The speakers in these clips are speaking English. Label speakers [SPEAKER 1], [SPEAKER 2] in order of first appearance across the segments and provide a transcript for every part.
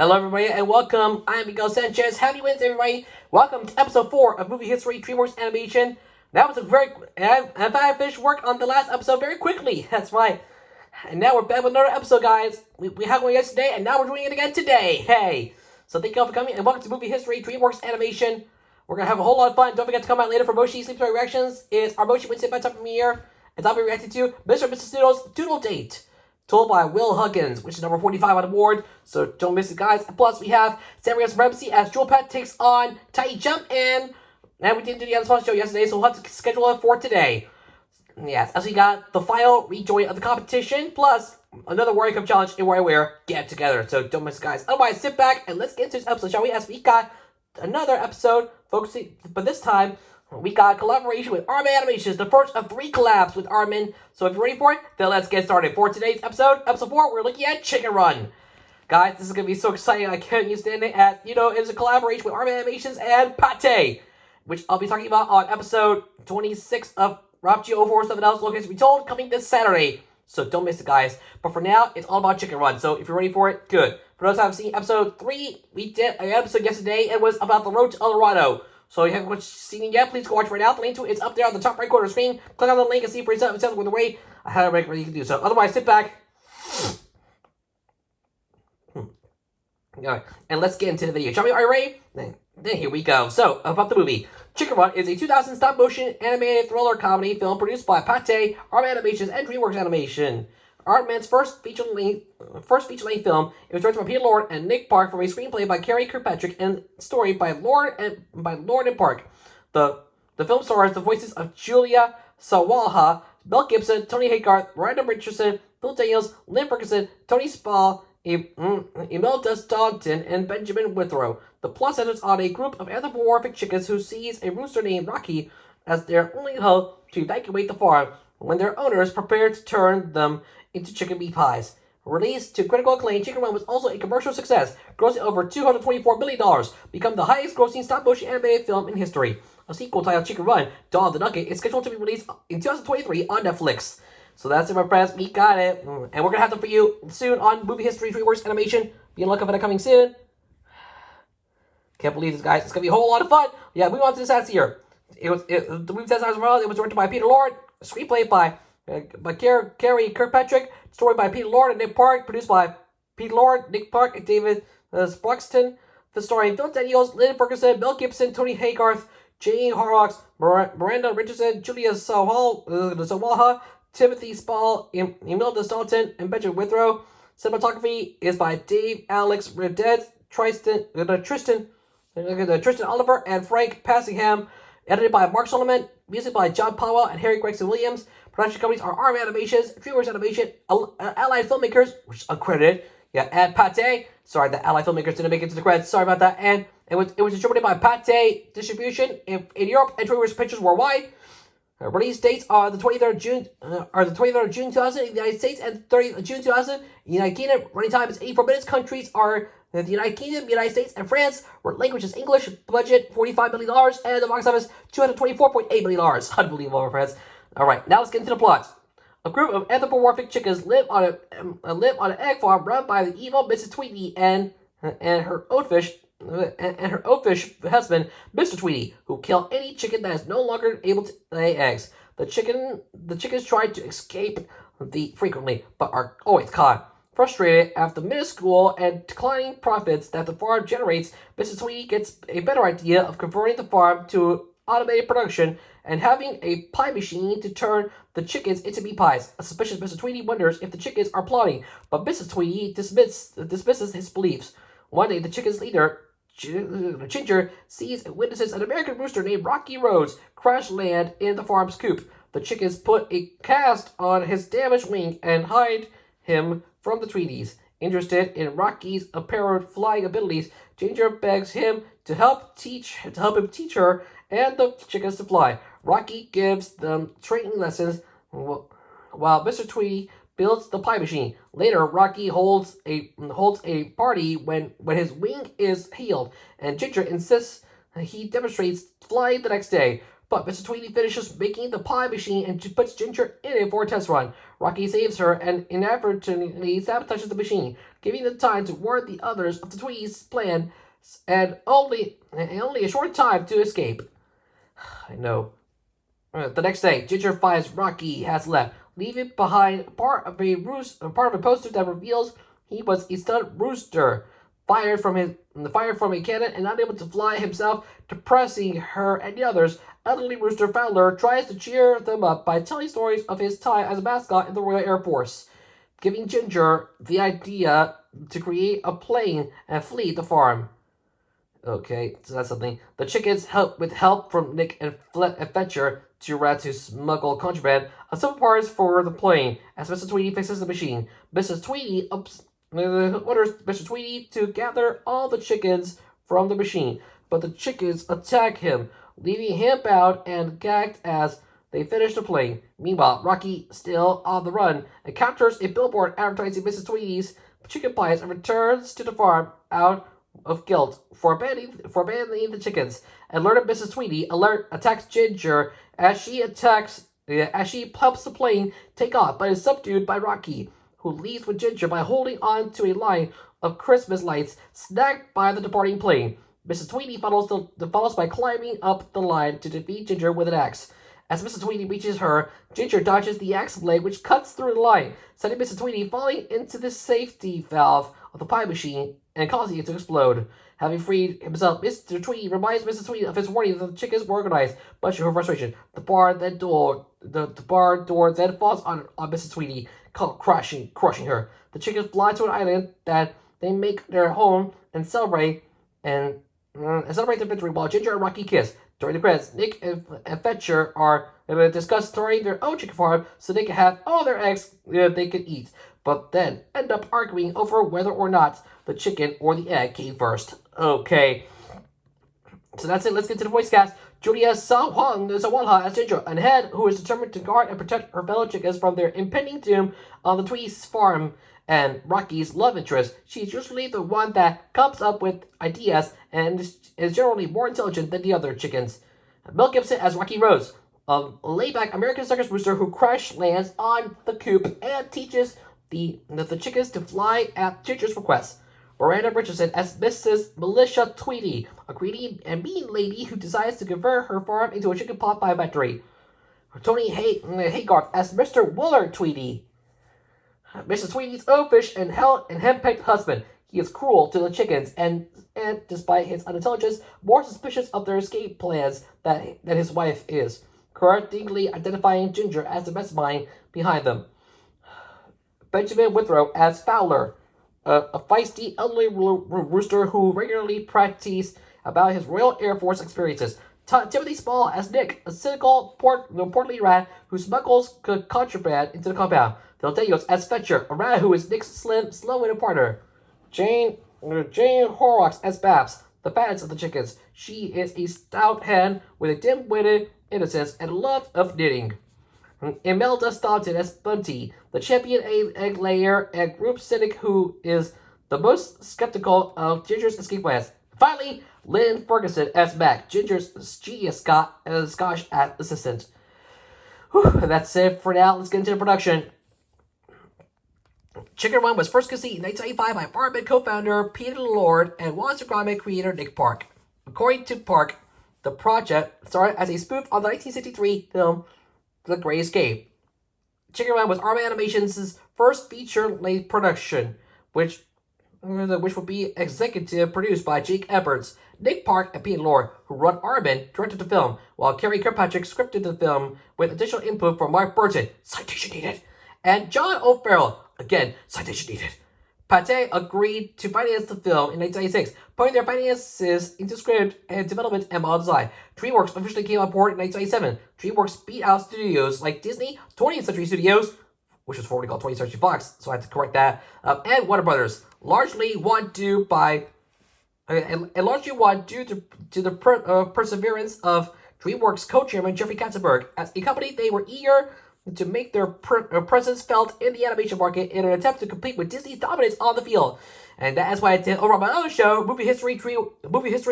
[SPEAKER 1] Hello, everybody, and welcome. I'm Miguel Sanchez. Happy Wednesday, everybody. Welcome to episode 4 of Movie History DreamWorks Animation. That was a very. And I finished work on the last episode very quickly. That's right. And now we're back with another episode, guys. We had one yesterday, and now we're doing it again today. Hey. So thank you all for coming, and welcome to Movie History DreamWorks Animation. We're going to have a whole lot of fun. Don't forget to come out later for Moshi Sleep Story Reactions. It's our Moshi Wednesday by time premiere. And I'll be reacting to Mr. and Mrs. Noodle's Doodle Date, told by Will Huggins, which is number 45 on the board, so don't miss it, guys. And plus, we have Samuel's Ramsey as Jewel Pet takes on Tiny Jump, and we didn't do the Unsponsored show yesterday, so we'll have to schedule it for today. Yes, as we got the final rejoin of the competition, plus another Warrior Cup challenge in WarioWare get together, so don't miss it, guys. Otherwise, sit back and let's get into this episode, shall we? As we got another episode focusing, but this time, we got collaboration with Armin Animations, the first of 3 collabs with Armin. So if you're ready for it, then let's get started. For today's episode 4, we're looking at Chicken Run. Guys, this is going to be so exciting. I can't understand it as, it's a collaboration with Armin Animations and Pate, which I'll be talking about on episode 26 of Rob G047 Else Locations Retold, coming this Saturday. So don't miss it, guys. But for now, it's all about Chicken Run. So if you're ready for it, good. For those who haven't seen episode 3, we did an episode yesterday. It was about the road to El Dorado. So if you haven't seen it yet, please go watch right now. The link to it is up there on the top right corner of the screen. Click on the link and see for yourself. It sounds like the way I highly recommend you can do so. Otherwise, sit back. Alright, and let's get into the video. Shall we? Are you ready? Then here we go. So, about the movie. Chicken Run is a 2000 stop-motion animated thriller comedy film produced by Pate, Armin Animations, and DreamWorks Animation. Artman's first feature-length film. It was directed by Peter Lord and Nick Park from a screenplay by Carrie Kirkpatrick and story by Lord and Park. The film stars the voices of Julia Sawalha, Mel Gibson, Tony Haygarth, Miranda Richardson, Bill Daniels, Lynn Ferguson, Tony Spall, Imelda Staunton, and Benjamin Withrow. The plot centers on a group of anthropomorphic chickens who sees a rooster named Rocky as their only hope to evacuate the farm when their owners prepare to turn them into chicken meat pies. Released to critical acclaim, Chicken Run was also a commercial success, grossing over $224 million, becoming the highest-grossing stop-motion animated film in history. A sequel titled Chicken Run, Dawn of the Nugget, is scheduled to be released in 2023 on Netflix. So that's it, my friends. We got it. And we're going to have them for you soon on Movie History DreamWorks Animation. Be on the lookout for that coming soon. Can't believe this, guys. It's going to be a whole lot of fun. Yeah, we on to the stats here. The movie stats as well. It was directed by Peter Lord, screenplay by Carrie Kirkpatrick, story by Peter Lord and Nick Park, produced by Peter Lord, Nick Park, and David Sproxton. The story: Bill Daniels, Lynn Ferguson, Mel Gibson, Tony Haygarth, Jane Horrocks, Miranda Richardson, Julia Sawalha, Timothy Spall, Imelda Staunton, and Benjamin Withrow. Cinematography is by Dave Alex Redet, Tristan Oliver, and Frank Passingham. Edited by Mark Solomon. Music by John Powell and Harry Gregson Williams. Production companies are Arm Animations, DreamWorks Animation, Allied Filmmakers, which is uncredited. Yeah, and Pate. Sorry, the Allied Filmmakers didn't make it to the credits. Sorry about that. And it was distributed by Pate Distribution in Europe and DreamWorks Pictures worldwide. Release dates are the 23rd of June, 2000 in the United States and 30th of June 2000 in the United Kingdom. Running time is 84 minutes. Countries are the United Kingdom, the United States, and France. Language is English. Budget $45 million, and the box office $224.8 million. Unbelievable, my friends. All right, now let's get into the plot. A group of anthropomorphic chickens live on an egg farm run by the evil Mrs. Tweety and her oatfish husband, Mr. Tweety, who kill any chicken that is no longer able to lay eggs. The chickens try to escape frequently, but are always caught. Frustrated after minuscule and declining profits that the farm generates, Mrs. Tweety gets a better idea of converting the farm to automated production and having a pie machine to turn the chickens into meat pies. A suspicious Mr. Tweety wonders if the chickens are plotting, but Mrs. Tweety dismisses his beliefs. One day, the chicken's leader, Ginger, sees and witnesses an American rooster named Rocky Rhodes crash land in the farm's coop. The chickens put a cast on his damaged wing and hide him from the Tweeties. Interested in Rocky's apparent flying abilities, Ginger begs him to help him teach her and the chickens to fly. Rocky gives them training lessons while Mr. Tweety builds the pie machine. Later, Rocky holds a party when his wing is healed, and Ginger insists he demonstrates flying the next day. But Mr. Tweety finishes making the pie machine and puts Ginger in it for a test run. Rocky saves her and inadvertently sabotages the machine, giving them time to warn the others of the Tweety's plan and only a short time to escape. I know. The next day, Ginger finds Rocky has left, leaving behind part of a poster that reveals he was a stunned rooster, fired from a cannon and unable to fly himself, depressing her and the others. Elderly Rooster Fowler tries to cheer them up by telling stories of his time as a mascot in the Royal Air Force, giving Ginger the idea to create a plane and flee the farm. Okay, so that's something. The chickens help with help from Nick and Fletcher to smuggle contraband of some parts for the plane as Mr. Tweety fixes the machine. Mrs. Tweety orders Mr. Tweety to gather all the chickens from the machine, but the chickens attack him, leaving him bound and gagged as they finish the plane. Meanwhile, Rocky, still on the run, encounters a billboard advertising Mrs. Tweety's chicken pies and returns to the farm out of guilt for abandoning the chickens. Alerted Mrs. Tweety attacks Ginger as she helps the plane take off, but is subdued by Rocky, who leaves with Ginger by holding on to a line of Christmas lights snagged by the departing plane. Mrs. Tweety follows by climbing up the line to defeat Ginger with an axe. As Mrs. Tweety reaches her, Ginger dodges the axe blade, which cuts through the line, sending Mrs. Tweety falling into the safety valve of the pie machine and causing it to explode. Having freed himself, Mr. Tweety reminds Mrs. Tweety of his warning that the chickens were organized, much to her frustration. The barn door then falls on Mrs. Tweety, crushing her. The chickens fly to an island that they make their home and celebrate their victory while Ginger and Rocky kiss. During the credits, Nick and Fletcher are going to discuss starting their own chicken farm so they can have all their eggs they can eat, but then end up arguing over whether or not the chicken or the egg came first. Okay, so that's it. Let's get to the voice cast. Julia Sawalha as Ginger, an head who is determined to guard and protect her fellow chickens from their impending doom on the Tweety's farm, and Rocky's love interest. She's usually the one that comes up with ideas and is generally more intelligent than the other chickens. Mel Gibson as Rocky Rose, a laid-back American circus rooster who crash lands on the coop and teaches the chickens to fly at Ginger's request. Miranda Richardson as Mrs. Militia Tweety, a greedy and mean lady who decides to convert her farm into a chicken pot pie factory. Tony Haygarth as Mr. Willard Tweety, Mrs. Tweety's oafish and henpecked husband. He is cruel to the chickens and despite his unintelligence, more suspicious of their escape plans than his wife is, correctly identifying Ginger as the mastermind behind them. Benjamin Withrow as Fowler, a feisty elderly rooster who regularly practices about his Royal Air Force experiences. Timothy Spall as Nick, a cynical, portly rat who smuggles contraband into the compound. Phil Daniels as Fletcher, a rat who is Nick's slim, slow-witted partner. Jane Horrocks as Babs, the fattest of the chickens. She is a stout hen with a dim-witted innocence and love of knitting. Imelda Staunton as Bunty, the champion egg layer and group cynic who is the most skeptical of Ginger's escape plans. Finally, Lynn Ferguson as Mac, Ginger's genius Scotch assistant. Whew, that's it for now. Let's get into the production. Chicken Run was first conceived in 1995 by Farmman co-founder Peter Lord and Monster Gromit creator Nick Park. According to Park, the project started as a spoof on the 1963 film The Great Escape. Chicken Run was Arm Animation's first feature-length production, which would be executive produced by Jake Edwards. Nick Park and Peter Lord, who run Armin, directed the film, while Kerry Kirkpatrick scripted the film with additional input from Mark Burton, citation needed, and John O'Farrell, again, citation needed. Pathé agreed to finance the film in 1996, putting their finances into script and development and model design. DreamWorks officially came on board in 1997. DreamWorks beat out studios like Disney, 20th Century Studios, which was formerly called 20th Century Fox, so I had to correct that, and Warner Brothers, largely due to the perseverance of DreamWorks co-chairman Jeffrey Katzenberg. As a company, they were eager to make their presence felt in the animation market in an attempt to compete with Disney's dominance on the field. And that is why I did over on my own show, Movie History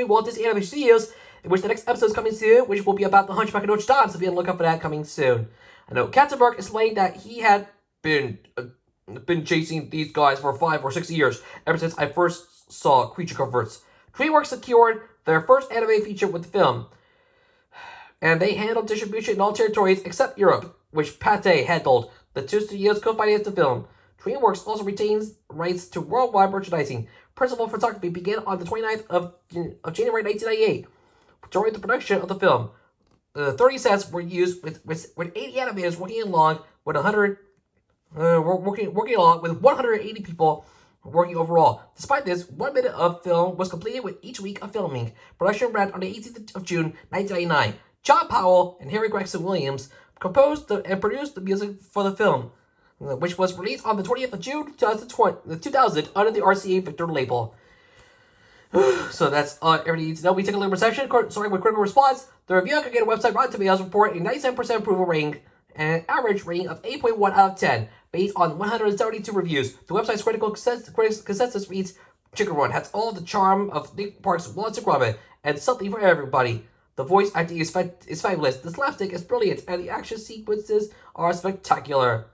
[SPEAKER 1] Walt Disney Animation Studios, which the next episode is coming soon, which will be about the Hunchback of Notre Dame, so be on the lookout for that coming soon. I know Katzenberg explained that he had been chasing these guys for 5 or 6 years, ever since I first saw Creature Comforts. DreamWorks secured their first anime feature with the film, and they handled distribution in all territories except Europe, which Pathé handled. The two studios co-financed the film. DreamWorks also retains rights to worldwide merchandising. Principal photography began on the 29th of January 1998. During the production of the film, 30 sets were used with 80 animators working along with 180 people working overall. Despite this, 1 minute of film was completed with each week of filming. Production ran on the 18th of June 1999. John Powell and Harry Gregson Williams composed and produced the music for the film, which was released on the 20th of June 2000 under the RCA Victor label. So that's everything you need to know. We take a little reception, starting with critical response. The review aggregator website Rotten Tomatoes report a 97% approval rating and an average rating of 8.1 out of 10, based on 172 reviews. The website's critical consensus reads, Chicken Run has all the charm of Nick Park's Wallace and Gromit, and something for everybody. The voice acting is fabulous, the slapstick is brilliant, and the action sequences are spectacular.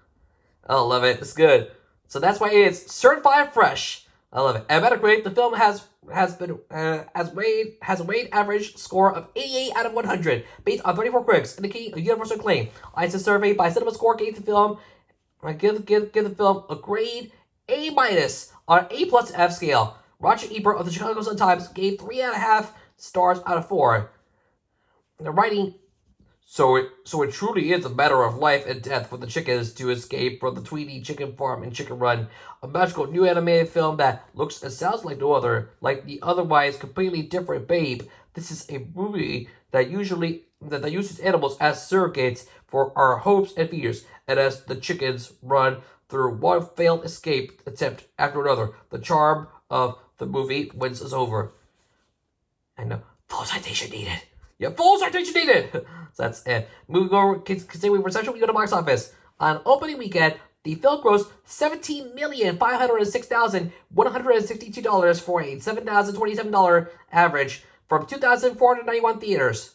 [SPEAKER 1] I love it. It's good. So that's why it's certified fresh. I love it. At Metacritic, the film has a weighted average score of 88 out of 100, based on 34 critics, indicating a universal acclaim. ICE survey by CinemaScore gave the film a grade A- on an A+ F scale. Roger Ebert of the Chicago Sun-Times gave 3.5 stars out of 4. The writing. So it truly is a matter of life and death for the chickens to escape from the Tweety Chicken Farm and Chicken Run, a magical new animated film that looks and sounds like no other, like the otherwise completely different Babe. This is a movie that uses animals as surrogates for our hopes and fears, and as the chickens run through one failed escape attempt after another, the charm of the movie wins us over. I know. Full citation needed. Yeah, full citation needed! So that's it. Moving over, continuing reception, we go to box office. On opening weekend, the film grossed $17,506,162 for a $7,027 average from 2,491 theaters.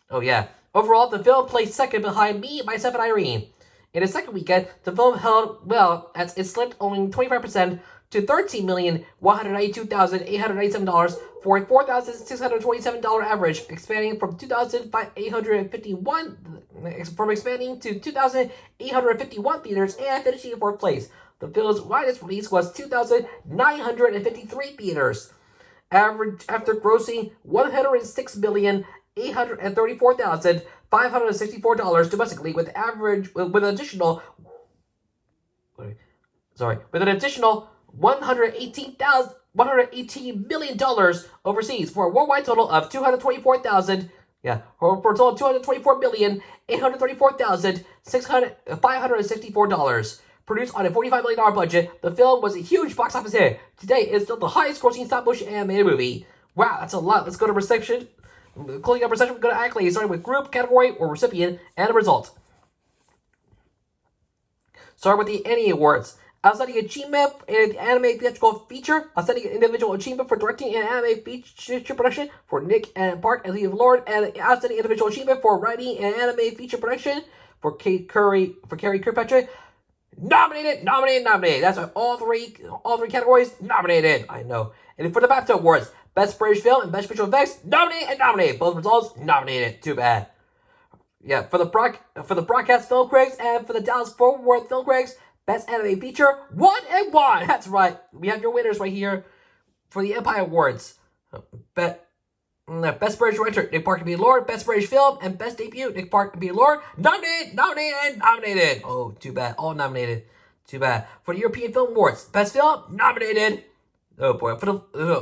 [SPEAKER 1] Oh yeah. Overall, the film placed second behind Me, Myself, and Irene. In its second weekend, the film held well as it slipped only 25% to $13,192,897 for a $4,627 average, expanding from 2,851 to 2,851 theaters and finishing in fourth place. The film's widest release was 2,953 theaters, after grossing $106,834,564 domestically, with an additional $118 million overseas for a worldwide total of $224,834,564. Produced on a $45 million budget, the film was a huge box office hit. Today, it's still the highest grossing stop-motion animated movie. Wow, that's a lot. Let's go to reception. Closing up reception, we go to accolades, starting with group, category, or recipient, and the result. Start with the Annie Awards. Outstanding achievement in the anime theatrical feature. Outstanding individual achievement for directing an anime feature production for Nick and Park and Lee Lord. And outstanding individual achievement for writing an anime feature production for Carrie Kirkpatrick. Nominated. That's right, all three categories nominated. I know. And for the BAFTA Awards, Best British Film and Best Visual Effects, nominated. Both results nominated. Too bad. Yeah, for the broadcast film critics and for the Dallas Fort Worth film critics, Best Anime Feature, 1 and 1. That's right. We have your winners right here for the Empire Awards. Best British Director, Nick Park and Peter Lord. Best British Film and Best Debut, Nick Park and Peter Lord. Nominated. Oh, too bad. All nominated. Too bad. For the European Film Awards, Best Film, nominated. Oh boy. For the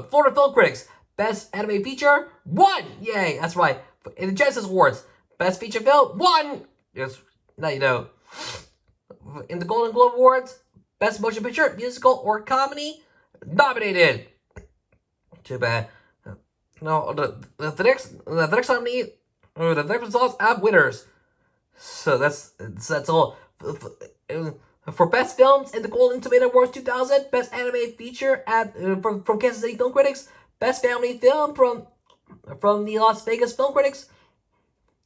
[SPEAKER 1] Florida Film Critics, Best Anime Feature, 1. Yay. That's right. In the Genesis Awards, Best Feature Film, 1. Yes. Now you know. In the Golden Globe Awards, Best Motion Picture, Musical, or Comedy, nominated. Too bad. No, the next nominee, the next results have winners. So that's all. For Best Films in the Golden Tomato Awards 2000, Best Animated Feature from Kansas City Film Critics, Best Family Film from the Las Vegas Film Critics,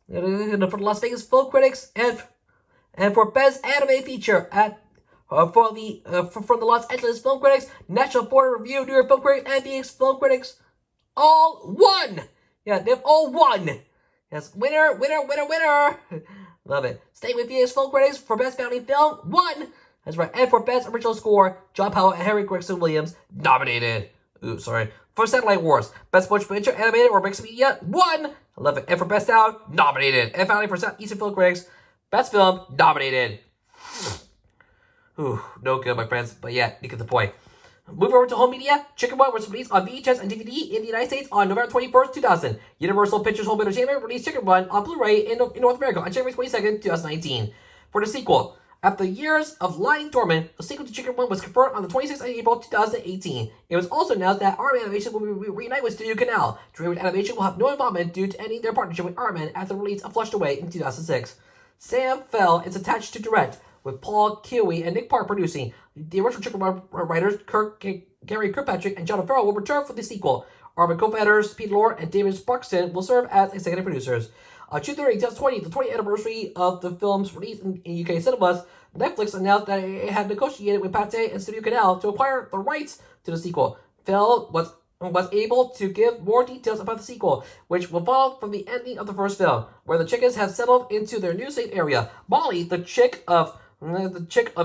[SPEAKER 1] and for Best Animated Feature from the Los Angeles Film Critics, National Board of Review, New York Film Critics, and Phoenix Film Critics, all won. Yeah, they've all won. Yes, winner, winner, winner, winner. Love it. Staying with Phoenix Film Critics for Best Family Film, won. That's right. And for Best Original Score, John Powell and Harry Gregson Williams nominated. Oops, sorry. For Satellite Wars, Best Motion Picture Animated or Mixed Media, won. I love it. And for Best Sound, nominated. And finally for Southeastern Film Critics, Best Film, nominated. Ooh, no good, my friends. But yeah, you get the point. Moving over to home media, Chicken Run was released on VHS and DVD in the United States on November 21st, 2000. Universal Pictures Home Entertainment released Chicken Run on Blu-ray in North America on January 22nd, 2019. For the sequel, after years of lying dormant, the sequel to Chicken Run was confirmed on the 26th of April, 2018. It was also announced that RM Animation will reunite with Studio Canal. DreamWorks Animation will have no involvement due to ending their partnership with RM after the release of Flushed Away in 2006. Sam Fell is attached to direct, with Paul Keowee and Nick Park producing. The original Chicken Run writers Gary Kirkpatrick and John Farrell will return for the sequel. Armin co-founders Pete Lord and David Sparkston will serve as executive producers. On June 30, 2020, the 20th anniversary of the film's release in UK cinemas, Netflix announced that it had negotiated with Pathé and Studio Canal to acquire the rights to the sequel. Fell was able to give more details about the sequel, which will follow from the ending of the first film, where the chickens have settled into their new safe area. Molly, the chick of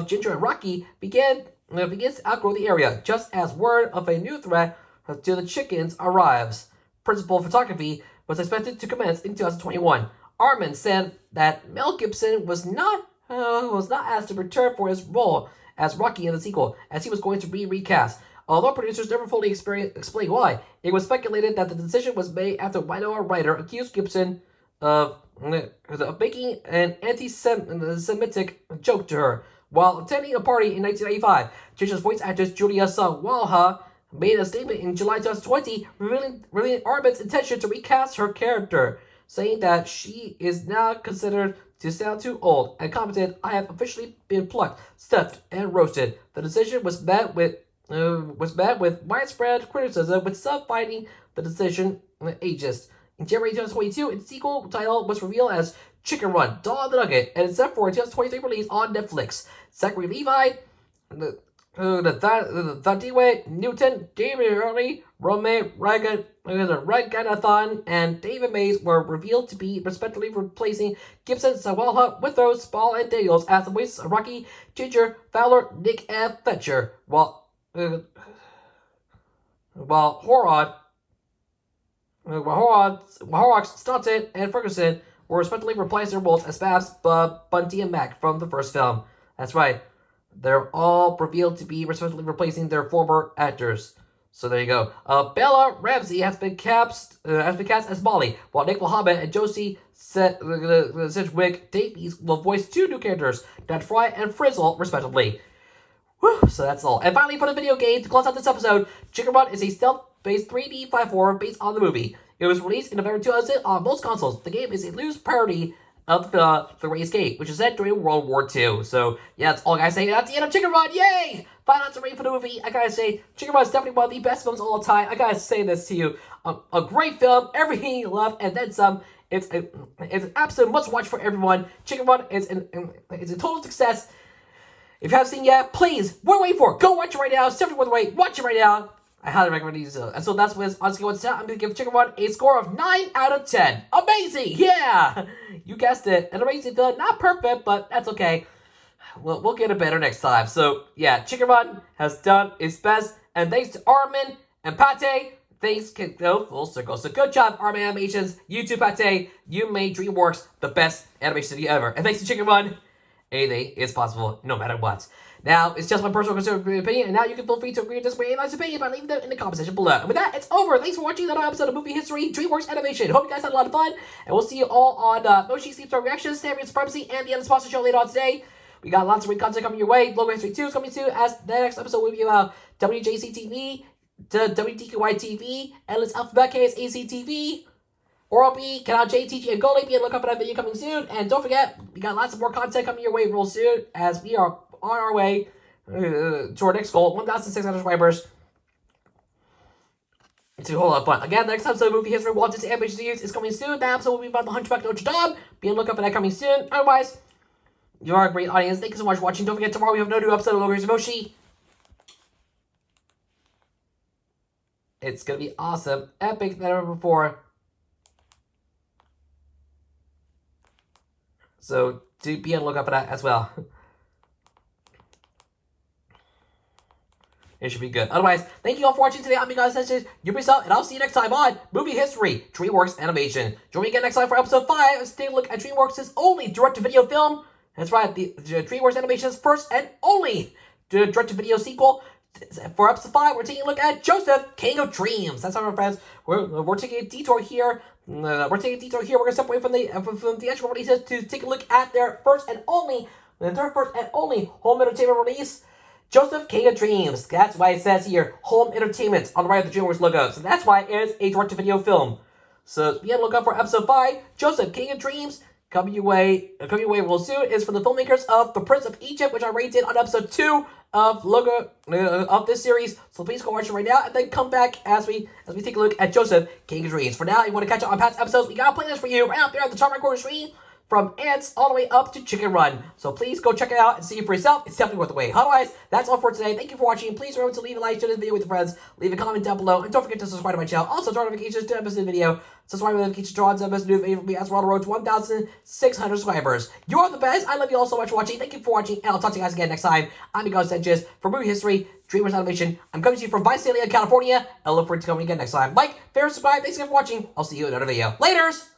[SPEAKER 1] Ginger and Rocky, begins to outgrow the area, just as word of a new threat to the chickens arrives. Principal photography was expected to commence in 2021. Armin said that Mel Gibson was not asked to return for his role as Rocky in the sequel, as he was going to be recast. Although producers never fully explained why, it was speculated that the decision was made after Winona Ryder accused Gibson of making an anti-Semitic joke to her while attending a party in 1995. Ginger's voice actress Julia Sawalha made a statement in July 2020 revealing Armin's intention to recast her character, saying that she is now considered to sound too old and commented, "I have officially been plucked, stuffed, and roasted." The decision was met with widespread criticism, with some finding the decision ageist. In January 2022, its sequel title was revealed as Chicken Run: Dawn of the Nugget, and it's set for a 2023 release on Netflix. Zachary Levi, Thadiwe Newton, David Early, Rome Raganathan, and David Mays were revealed to be respectively replacing Gibson, Sawalha, Withrow, Spall, and Daniels as the voices of Rocky, Ginger, Fowler, Nick, and Fletcher, while Horrocks, Staunton, and Ferguson were respectively replaced their roles as Babs, Bub, Bunty, and Mac from the first film. That's right. They're all revealed to be respectively replacing their former actors. So there you go. Bella Ramsey has been cast as Molly, while Nick Mohammed and Josie Sedgwick Davies will voice two new characters, Ned Fry and Frizzle, respectively. Whew, so that's all. And finally, for the video game, to close out this episode, Chicken Run is a stealth-based 3D platform based on the movie. It was released in November 2000 on most consoles. The game is a loose parody of the Race Gate, which is set during World War II. So, yeah, that's all I gotta say. That's the end of Chicken Run. Yay! Final answer rating for the movie. I gotta say, Chicken Run is definitely one of the best films of all time. I gotta say this to you. A great film, everything you love, and then some. It's an absolute must-watch for everyone. Chicken Run is a total success. If you haven't seen it yet, please, what are you waiting for? Go watch it right now. It's definitely worth the wait. Watch it right now. I highly recommend these. And so that's what on scale 1 to 10, I'm going to give Chicken Run a score of 9 out of 10. Amazing! Yeah! You guessed it. An amazing film. Not perfect, but that's okay. We'll get it better next time. So, yeah, Chicken Run has done its best. And thanks to Armin and Pathé, things can go full circle. So good job, Armin Animations. You too, Pathé. You made DreamWorks the best animation studio ever. And thanks to Chicken Run, anything is possible, no matter what. Now, it's just my personal conservative opinion, and now you can feel free to agree or disagree with my opinion by leaving them in the comment section below. And with that, it's over. Thanks for watching another episode of Movie History, DreamWorks Animation. Hope you guys had a lot of fun, and we'll see you all on Moshi Sleep Star Reactions, Samuel's Supremacy, and the other sponsor show later on today. We got lots of great content coming your way. Logo History 2 is coming soon, as the next episode will be about WJC TV, to WDKY TV, Endless Alphabet KSAC TV, Oral B, Canal J, TG, and Goalie. Be on the lookout for that video coming soon. And don't forget, we got lots of more content coming your way real soon, as we are on our way to our next goal, 1,600 subscribers. To hold up fun. Again, the next episode of Movie History Walt Disney Animation Studios is coming soon. That episode will be about the Hunchback of Notre Dame. Be on the lookout for that coming soon. Otherwise, you are a great audience. Thank you so much for watching. Don't forget, tomorrow we have another new episode of Logan's Moshi. It's going to be awesome. Epic than ever before. So, do be on the lookout for that as well. It should be good. Otherwise, thank you all for watching today. I'm your guys, you yourself, and I'll see you next time on Movie History, DreamWorks Animation. Join me again next time for episode 5. Let's take a look at DreamWorks' only direct-to-video film. That's right, the DreamWorks Animation's first and only direct-to-video sequel. For episode 5, we're taking a look at Joseph, King of Dreams. That's how, my friends. We're taking a detour here. We're going to step away from the theatrical releases to take a look at their first and only home entertainment release. Joseph, King of Dreams. That's why it says here, home entertainment on the right of the DreamWorks logo. So that's why it's a direct-to-video film. So be on the lookout for episode 5, Joseph, King of Dreams. Coming your way real soon is from the filmmakers of The Prince of Egypt, which I rated on episode 2 of this series. So please go watch it right now, and then come back as we take a look at Joseph, King of Dreams. For now, if you want to catch up on past episodes, we got a playlist for you right out there at the top right corner screen. From Ants all the way up to Chicken Run. So please go check it out and see it for yourself. It's definitely worth the wait. Otherwise, that's all for today. Thank you for watching. Please remember to leave a like, share this video with your friends, leave a comment down below, and don't forget to subscribe to my channel. Also, turn on notifications to episode video. Subscribe to notifications to draw episode new video for me as we're on the road to 1,600 subscribers. You are the best. I love you all so much for watching. Thank you for watching, and I'll talk to you guys again next time. I'm your guys, Sanchez for Movie History, DreamWorks Animation. I'm coming to you from Visalia, California. I look forward to coming again next time. Like, favorite, subscribe. Thanks again for watching. I'll see you in another video. Laters!